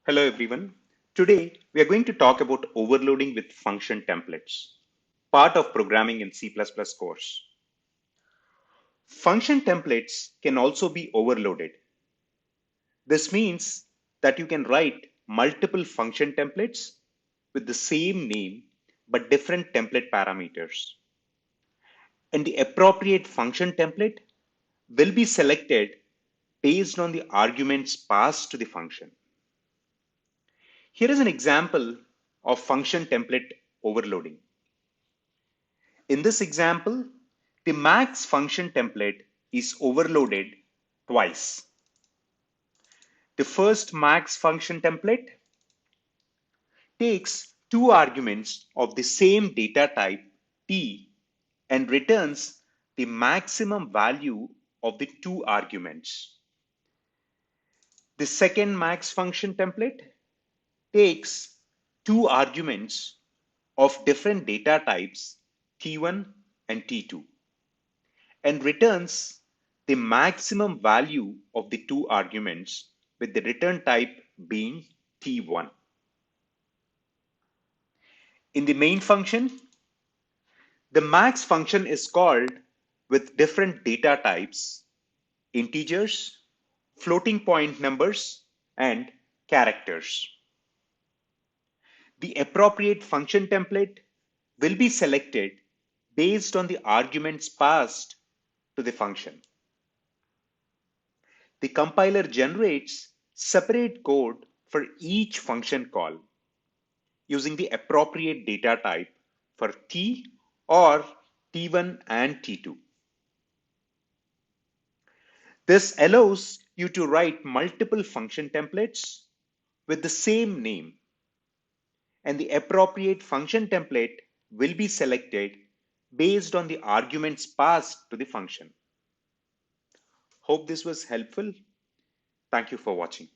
Hello everyone. Today we are going to talk about overloading with function templates, part of programming in C++ course. Function templates can also be overloaded. This means that you can write multiple function templates with the same name but different template parameters. And the appropriate function template will be selected based on the arguments passed to the function. Here is an example of function template overloading. In this example, the max function template is overloaded twice. The first max function template takes two arguments of the same data type t and returns the maximum value of the two arguments. The second max function template takes two arguments of different data types t1 and t2 and returns the maximum value of the two arguments with the return type being t1. In the main function, the max function is called with different data types, integers, floating point numbers, and characters. The appropriate function template will be selected based on the arguments passed to the function. The compiler generates separate code for each function call using the appropriate data type for T or T1 and T2. This allows you to write multiple function templates with the same name, and the appropriate function template will be selected based on the arguments passed to the function. Hope this was helpful. Thank you for watching.